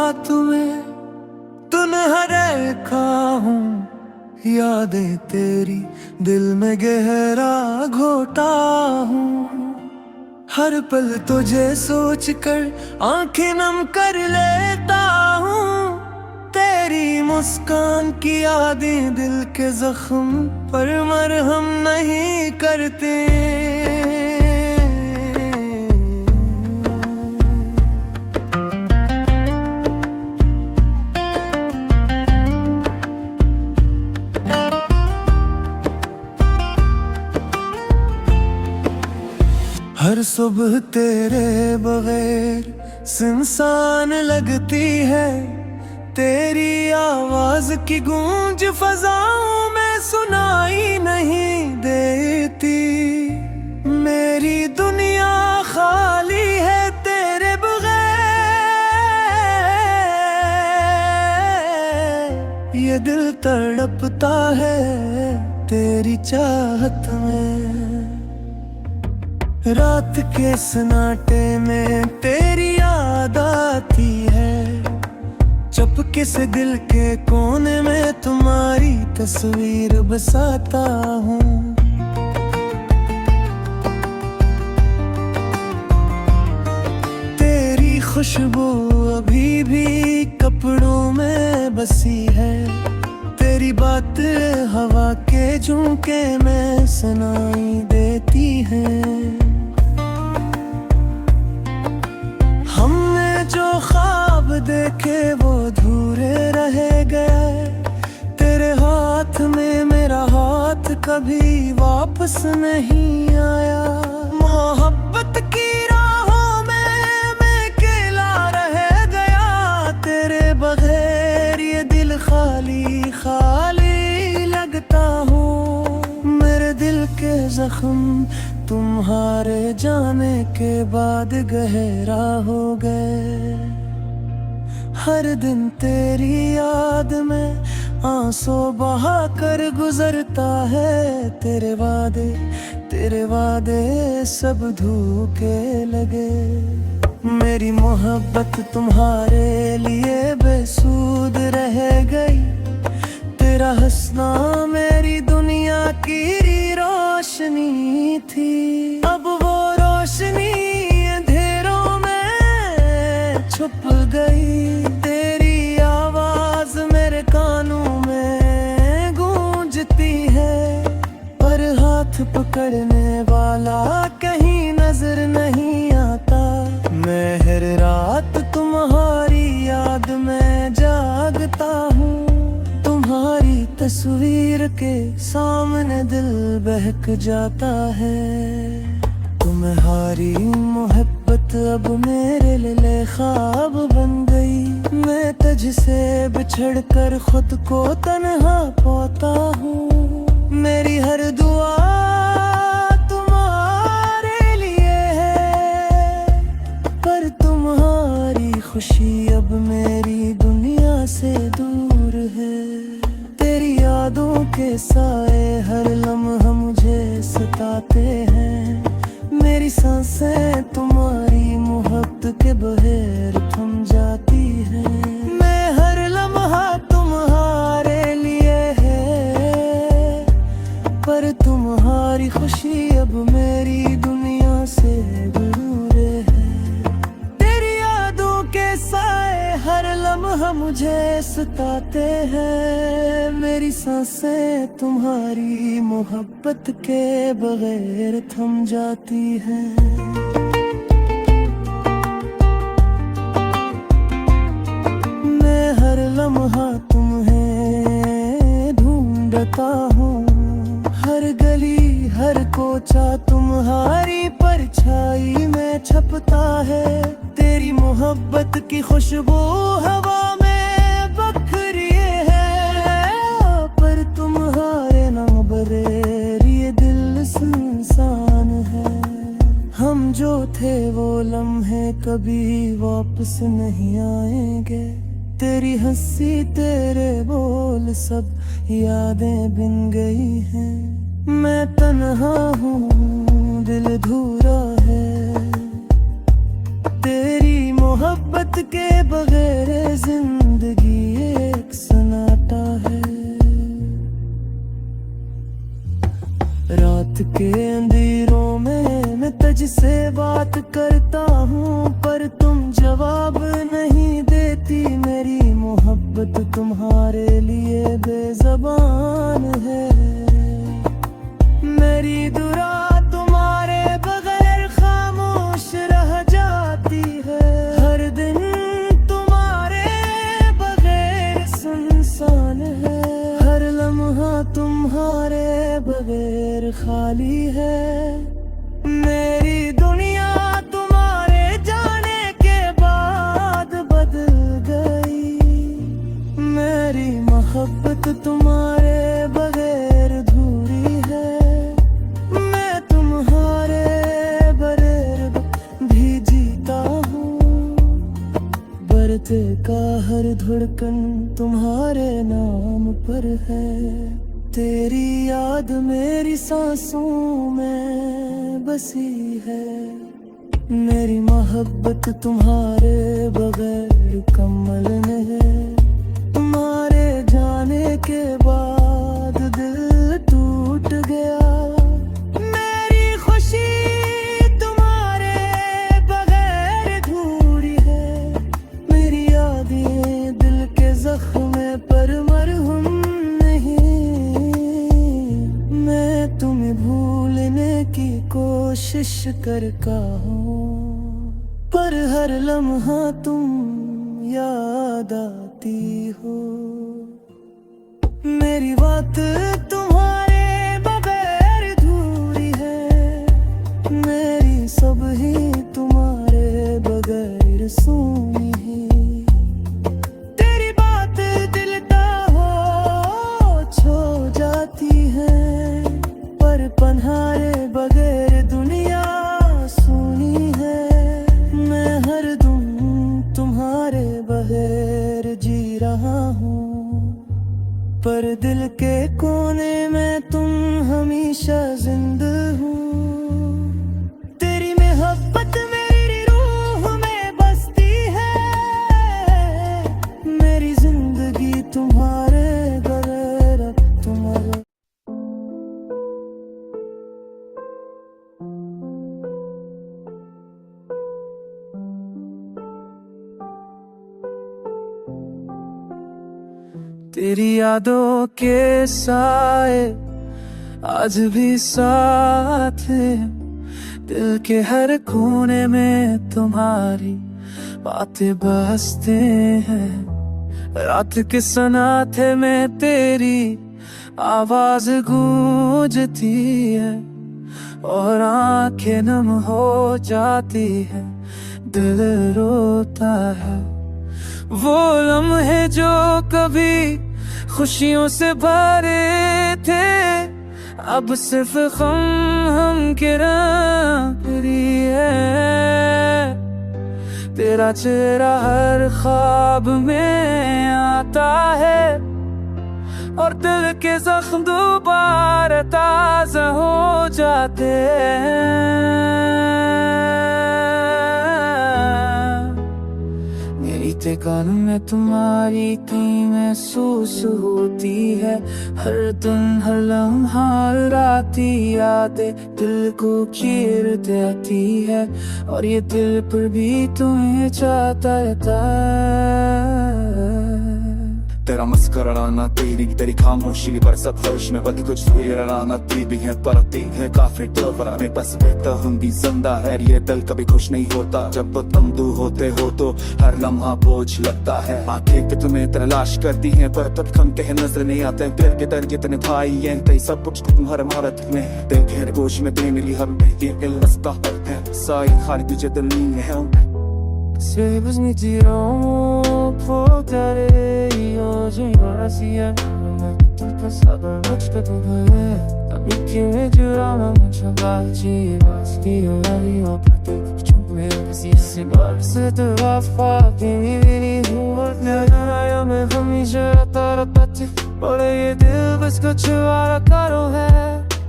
रात में तुन्हा देखा हूँ, यादें तेरी दिल में गहरा घोटा हूँ। हर पल तुझे सोच कर आंखें नम कर लेता हूँ। तेरी मुस्कान की यादें दिल के जख्म पर मरहम नहीं करते। हर सुबह तेरे बगैर सुनसान लगती है। तेरी आवाज की गूंज फजाओं में सुनाई नहीं देती। मेरी दुनिया खाली है तेरे बगैर। ये दिल तड़पता है तेरी चाहत में। रात के सन्नाटे में तेरी याद आती है। चुपके से दिल के कोने में तुम्हारी तस्वीर बसाता हूँ। तेरी खुशबू अभी भी कपड़ों में बसी है। तेरी बात हवा के झोंके में सुनाई देती है। जो ख्वाब देखे वो अधूरे रह गए। तेरे हाथ में मेरा हाथ कभी वापस नहीं आया। मोहब्बत की राहों में मैं अकेला रह गया। तेरे बगैर ये दिल खाली खाली लगता हूँ। मेरे दिल के जख्म तुम्हारे जाने के बाद गहरा हो गए। हर दिन तेरी याद में आंसू बहा कर गुजरता है। तेरे वादे सब धोखे लगे। मेरी मोहब्बत तुम्हारे लिए बेसूद रह गई। तेरा हंसना मेरी दुनिया की रोशनी थी। अब वो रोशनी अंधेरों में छुप गई। तेरी आवाज मेरे कानों में गूंजती है। पर हाथ पकड़ने वाला कहीं नजर नहीं आता। मैं हर रात तुम्हारी याद में जागता हूँ। तुम्हारी तस्वीर के सामने दिल बहक जाता है। तुम्हारी मोहब्बत अब मेरे लिए ख्वाब बन गई। मैं तुझसे बिछड़ कर खुद को तन्हा पाता हूँ। मेरी हर दुआ तुम्हारे लिए है। पर तुम्हारी खुशी अब मेरी दुनिया से दूर है। तेरी यादों के साए हर लम्हा मुझे सताते हैं। मेरी सांसें तुम्हारी मोहब्बत के बगैर थम जाती हैं। मैं हर लम्हा तुम्हारे लिए है। पर तुम्हारी खुशी अब मेरी दुनिया से दूर है। तेरी यादों के साए हर लम्हा मुझे सताते हैं। मेरी सांसें तुम्हारी मोहब्बत के बगैर थम जाती हैं। मैं हर लम्हा तुम्हें ढूंढता हूँ। हर गली हर कोचा तुम्हारी परछाई में छपता है। तेरी मोहब्बत की खुशबू हवा में बखरी है। पर तुम्हारे नाम बगैर ये दिल सुनसान है। हम जो थे वो लम्हे कभी वापस नहीं आएंगे। तेरी हंसी तेरे बोल सब यादें बिन गई हैं। मैं तन्हा हूँ दिल अधूरा है। तेरी मोहब्बत के बगैर जिंदगी एक सन्नाटा है। रात के अंधेरों में मैं तुझसे बात करता हूँ, पर तुम जवाब नहीं देती। मेरी मोहब्बत तुम्हारे लिए बेज़बान है। मेरी दुआ तुम्हारे बगैर खामोश रह जाती है। हर दिन तुम्हारे बगैर सुनसान है। हर लम्हा तुम्हारे बगैर खाली है। मेरी दुनिया तुम्हारे जाने के बाद बदल गई। मेरी मोहब्बत तुम्हारे बगैर अधूरी है। मैं तुम्हारे बगैर भी जीता हूँ। बरते का हर धड़कन तुम्हारे नाम पर है। तेरी याद मेरी सांसों में बसी है। मेरी मोहब्बत तुम्हारे बगैर कमल है। तुम्हारे जाने के बाद दिल टूट गया। मेरी खुशी तुम्हारे बगैर अधूरी है। मेरी यादें दिल के जख्म पर मरहम तुम्हें भूलने की कोशिश करता हूँ, पर हर लम्हा तुम याद आती हो। मेरी बात तुम्हारे बगैर अधूरी है। मेरी सब ही तुम्हारे बगैर सुनी है। तेरी बात दिल का हो छो जाती है, पर पन्हारे बगैर दुनिया सुनी है। मैं हर दम तुम्हारे बगैर जी रहा हूँ, पर दिल के कोने में तुम हमेशा जिंदा हो। तेरी मोहब्बत मेरी रूह में बसती है। मेरी जिंदगी तुम्हारे बगैर अब तुम्हारे। तेरी यादों के साए आज भी साथ हैं। दिल के हर कोने में तुम्हारी बातें बसते हैं। रात के सन्नाटे में तेरी आवाज गूंजती है, और आंखें नम हो जाती है, दिल रोता है। वो लम्हे जो कभी खुशियों से भरे थे, अब सिर्फ हम के राहरी है। तेरा चेहरा हर ख्वाब में आता है, और दिल के जख्म दोबारा ताज़ा हो जाते हैं। मेरी कान में तुम्हारी कहीं महसूस होती है। हर दिन हर लम्हा राती यादें दिल को घेर देती है, और ये दिल पर भी तुम्हें चाहता रहता है। तेरा मुस्कुराना तेरी खामोशी पर सब फर्श में बद कुछ ना ती भी है, परती है काफी डर में बस बेहतर हम भी जिंदा है। ये दिल कभी खुश नहीं होता, जब तो तुम दूर होते हो तो हर लम्हा बोझ लगता है। आंखें कि तुम्हें तलाश करती हैं, पर तब हम कहे नजर नहीं आते। दिल के दर्द कितने भाई हैं, कई सब कुछ तुम्हारे भारत में दिल के गोश में दे मिली हम ये रास्ता है। साई खाली तुझे दिल नहीं है। Se was me tirou por tare e hoje agora se é tudo passado, noite pra tu ver. A mim que me jurava muita parte, mas que eu ali ó pra ter que te ver. Se esse bar se te vai falar que me vire rua, eu me हमेशा तारा पति बोले ये दिल बस कुछ वाला करो है।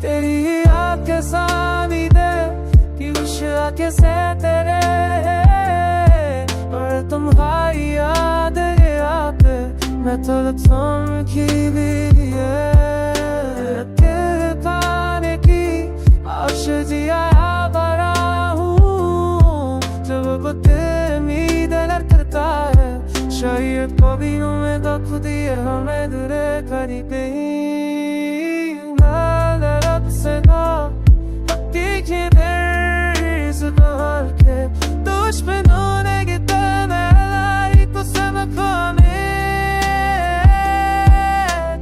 तेरी याद के सामी दे कि कुछ आके से तेरे तुम्हारी याद आके मैं थोड़ा थम की भी तेरे पाने की आश जिया बड़ा हूँ जब वो तेरे उम्मीद करता है शायद कभी में तो खुद ही हमें दूरे करी गई से ना तीखे देर से बाहर के दुश्मनों ने कितना लाई तो सब खाने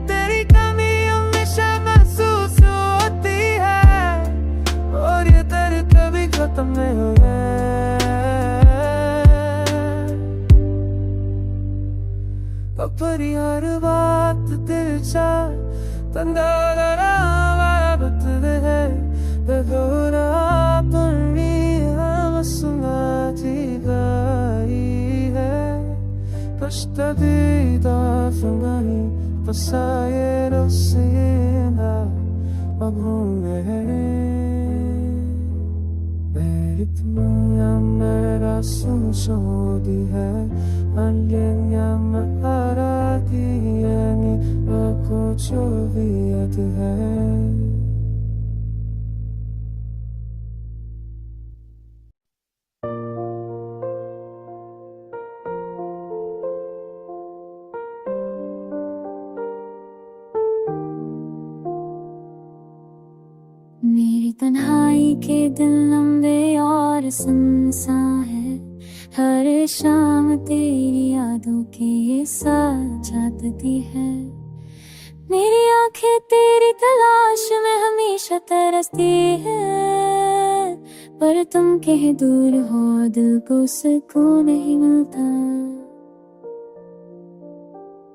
तेरी कमी हमेशा महसूस होती है और ये दर्द कभी खत्म नहीं होगा परिहार बात दिल चा तंदारा बतले है बेगोरा परी हम सुनाती गई है पश्चाताप फंगाई पसाए रसीना मगरूर है बेरितमिया मेरा सुनशोदी है अन्यन्या महाराती यानी आपको जो भी याद है मेरी तन्हाई के दिल लंबे और सुनसान है हर शाम तेरी यादों के साथ जागती है मेरी आंखें तेरी तलाश में हमेशा तरसती है पर तुम कहीं दूर हो दिल को सुकून नहीं मिलता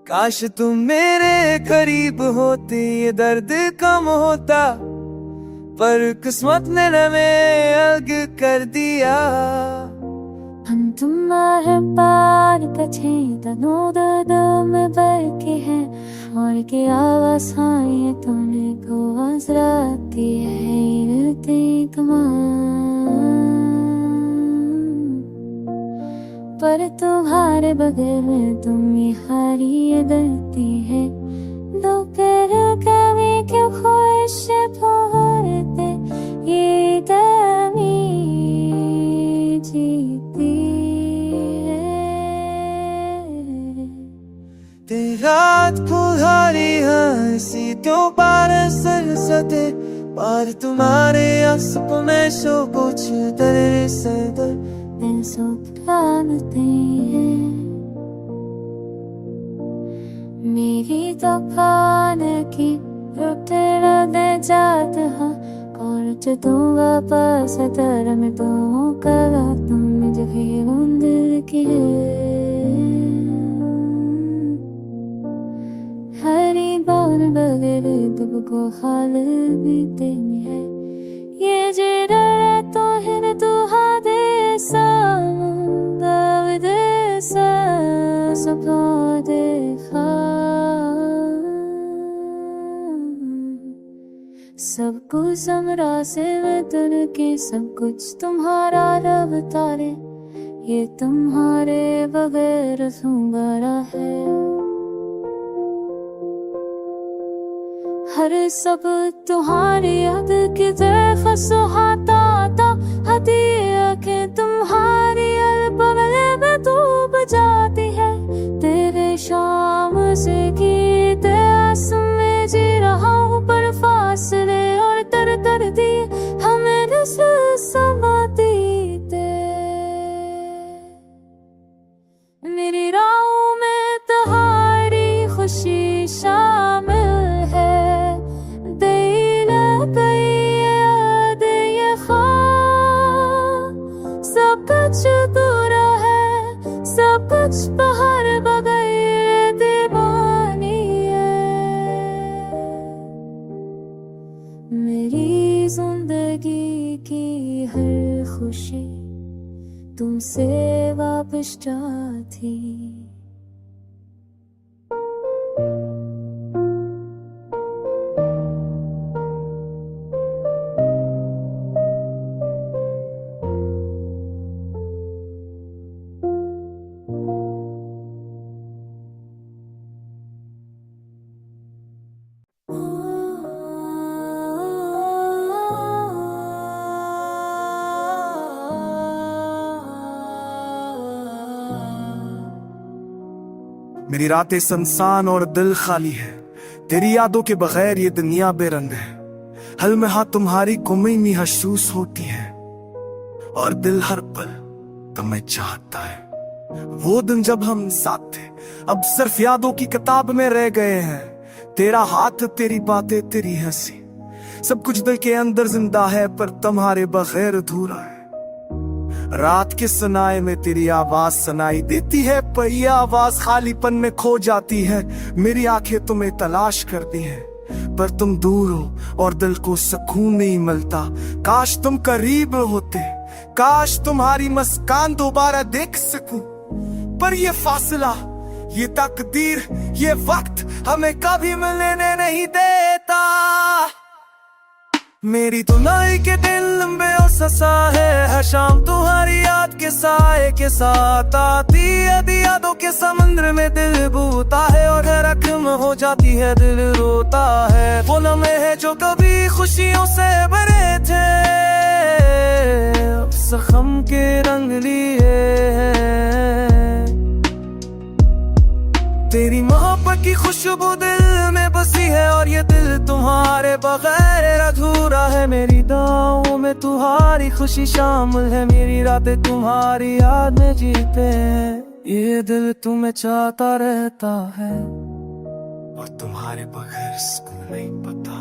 काश तुम मेरे करीब होती ये दर्द कम होता पर किस्मत ने हमें अलग कर दिया हम तुम्हारे पार कछे तनों में भर के हैं और के आवाज आए तुमने को आजराती है पर तुम्हारे बगैर में तुम ये हारी गलती है दोपहर कभी क्यों ख्वाहिश भरते ये कमी जीती तेरी रात फुलहारी हंसी क्यों पार सर सते पर तुम्हारे आंसू में शो कुछ तेरे से दिल सो पुराते हैं मेरी तो खाने की तेरा दे जात हा और जो वापस तर में तो करा तुम जो दिल की हरी बार बगैर तुमको हाल बीते है ये जरा तो है तू हादे दे सपना देखा सब कुछ समरा से वेतन के सब कुछ तुम्हारा रब तारे ये तुम्हारे बगैर सुंगरा है हर सब तुम्हारी याद की तरफ सुहाता था हदिया के तुम्हारी बगल में डूब जाती है तेरे शाम से गीत में जी रहा हूँ पर फासले और तर दी हमें समाती मेरी राहों में तुम्हारी खुशी शामिल है सब कुछ बुरा है सब कुछ बाहर बगैर दीवानी है मेरी जिंदगी की हर खुशी तुमसे वापस थी मेरी रातें सुनसान और दिल खाली है, तेरी यादों के बगैर ये दुनिया बेरंग है। हल में हाँ तुम्हारी कमी महसूस होती है और दिल हर पल तुम्हें चाहता है। वो दिन जब हम साथ थे अब सिर्फ यादों की किताब में रह गए हैं। तेरा हाथ, तेरी बातें, तेरी हंसी, सब कुछ दिल के अंदर जिंदा है पर तुम्हारे बगैर अधूरा है। रात के सनाए में तेरी आवाज सुनाई देती है पर ये आवाज खालीपन में खो जाती है। मेरी आंखें तुम्हें तलाश करती हैं पर तुम दूर हो और दिल को सुकून नहीं मिलता। काश तुम करीब होते, काश तुम्हारी मुस्कान दोबारा देख सकूं, पर ये फासला, ये तकदीर, ये वक्त हमें कभी मिलने नहीं देता। मेरी धुनाई के दिन लंबे और ससा है, हर शाम तुम्हारी याद के साए के साथ आती है। यादों के समंदर में दिल बूता है और हर रकम हो जाती है, दिल रोता है। वो लम्हे है जो कभी खुशियों से भरे थे, अब जख्म के रंग लिए हैं। तेरी मोहब्बत की खुशबू दिल में बसी है और ये दिल तुम्हारे बगैर अधूरा है। मेरी दुआओं में तुम्हारी खुशी शामिल है, मेरी रातें तुम्हारी याद में जीते हैं। ये दिल तुम्हें चाहता रहता है और तुम्हारे बगैर सुकून नहीं पता।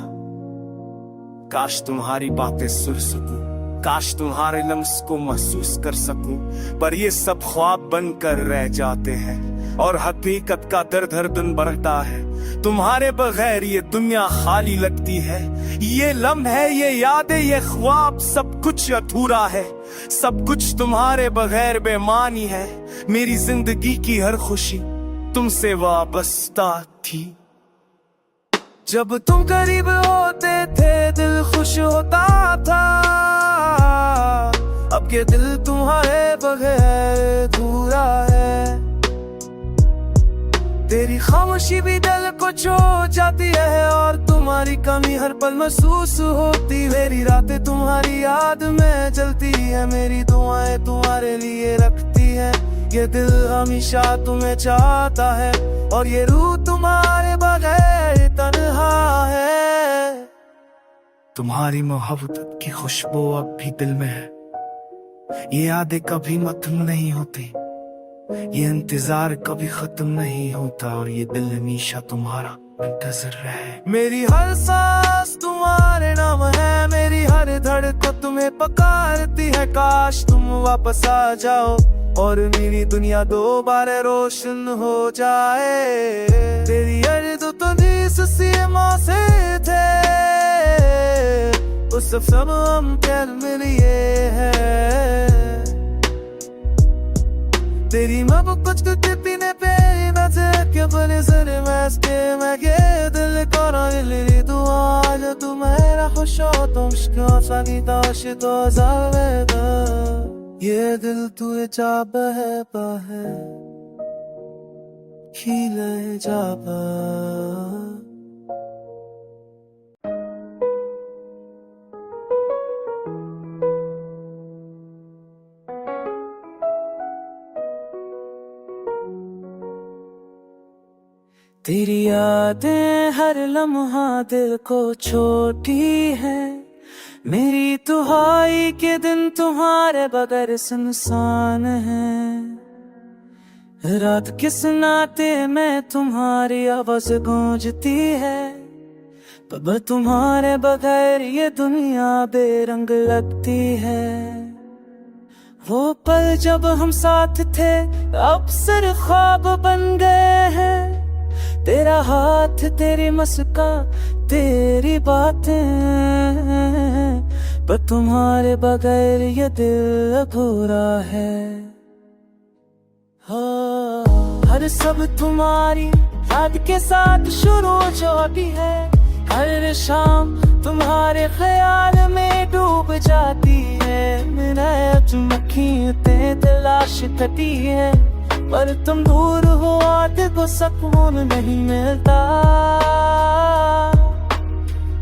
काश तुम्हारी बातें सुन सकूं, काश तुम्हारे लम्स को महसूस कर सकूं, पर ये सब ख्वाब बनकर रह जाते हैं और हकीकत का दर्द हर दिन बढ़ता है। तुम्हारे बगैर ये दुनिया खाली लगती है। ये लम्हे, ये यादें, ये ख्वाब, सब कुछ अधूरा है। सब कुछ तुम्हारे बगैर बेमानी है। मेरी जिंदगी की हर खुशी तुमसे वाबस्ता थी। जब तुम करीब होते थे दिल खुश होता था, अब के दिल तुम्हारे बगैर अधूरा है। तेरी खामोशी भी दिल को छू जाती है और तुम्हारी कमी हर पल महसूस होती। मेरी रातें तुम्हारी याद में जलती है, मेरी दुआएं तुम्हारे लिए रखती है। ये दिल हमेशा तुम्हें चाहता है और ये रूह तुम्हारे बगैर तन्हा है। तुम्हारी मोहब्बत की खुशबू अब भी दिल में है। ये यादें कभी खत्म नहीं होती, ये इंतजार कभी खत्म नहीं होता और ये दिल हमेशा तुम्हारा मुंतज़िर रहे। मेरी हर सांस तुम्हारे नाम है, मेरी हर धड़कन तुम्हें पुकारती है। काश तुम वापस आ जाओ और मेरी दुनिया दोबारा रोशन हो जाए। तेरी अर्ज़ तो सीमा से थे, उस सब हम कल मिलिए हैं। तेरी माँ कुछ पीने पे नजर के बने सर मैस्टे मैं के दिल को रही दुआ जो तुम्हारा खुश हो तुम सानी ताश तो जावेगा। ये दिल तुझे चाहता है पाहे खिले जाबा। तेरी यादें हर लम्हा दिल को छोटी है, मेरी दुहाई के दिन तुम्हारे बगैर सुनसान है। रात के सन्नाटे में तुम्हारी आवाज गूंजती है, पर तुम्हारे बगैर ये दुनिया बेरंग लगती है। वो पल जब हम साथ थे अब सिर्फ ख्वाब बन गए हैं। तेरा हाथ, तेरी मुस्कान, तेरी बातें, पर तुम्हारे बगैर ये दिल अधूरा है। हर सब तुम्हारी याद के साथ शुरू जो होती है, हर शाम तुम्हारे ख्याल में डूब जाती है। मेरा चमकीते तलाश करती है, पर तुम दूर हो आते को सुकून नहीं मिलता।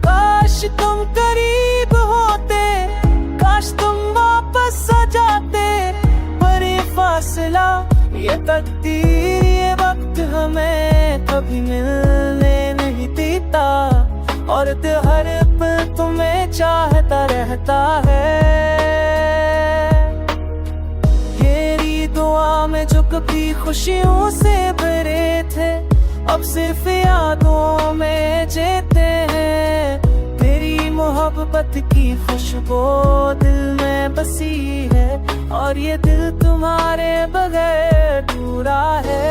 काश तुम करीब होते, काश तुम वापस आ जाते, पर ये फासला, ये तकदीर ये वक्त हमें कभी मिलने नहीं देता, और दिल हर पल तुम्हें चाहता रहता है। मेरी दुआ में जो कभी खुशियों से भरे थे, अब सिर्फ यादों में जीते हैं। तेरी मोहब्बत की खुशबू दिल में बसी है, और ये दिल तुम्हारे बगैर अधूरा है।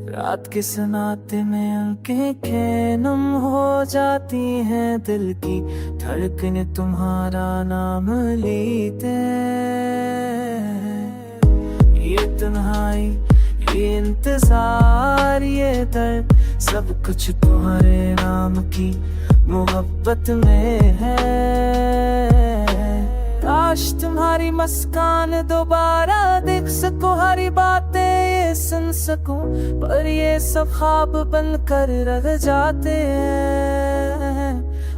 रात के सन्नाटे में आंखें नम हो जाती हैं, दिल की धड़कन तुम्हारा नाम लेते हैं। ये तन्हाई, ये इंतजार, ये दर्द, सब कुछ तुम्हारे नाम की मोहब्बत में है। काश तुम्हारी मुस्कान दोबारा दिख सको, हरी बातें ये सुन सकूं, पर ये सब ख्वाब बनकर रह जाते हैं,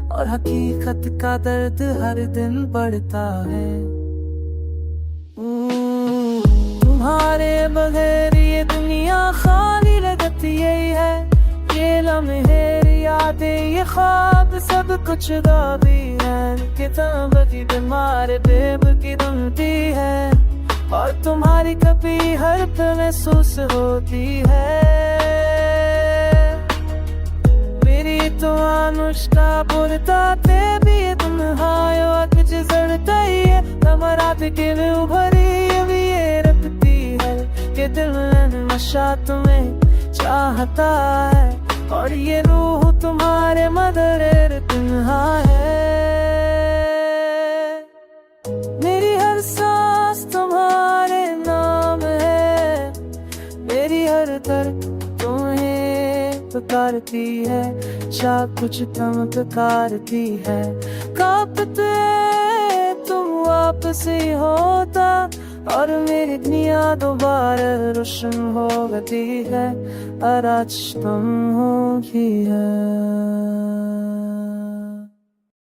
और हकीकत का दर्द हर दिन बढ़ता है। तुम्हारे बगैर ये दुनिया खाली लगती यही है, ये लम्हे यादें ये ख्वाब सब कुछ गावी है। किताब की बीमार बेब की दुमती है, और तुम्हारी कभी हर पल महसूस होती है। मेरी तो अनुष्का बुरता ते भी तुम हायो कुछ जड़ता ही है, तमरात के में उभरी भी ये रखती है कि दिल में नशा तुम्हें चाहता है, और ये रूह तुम्हारे मदर तन्हा है। मेरी हर सांस तुम्हारे नाम है, मेरी हर दर्द तुम्हें पुकारती है, जा कुछ तुम पुकारती है। कांपते तुम वापस ही होता, और मेरी दुनिया दोबारा रोशन हो गई है, और आज तुम हो ही है।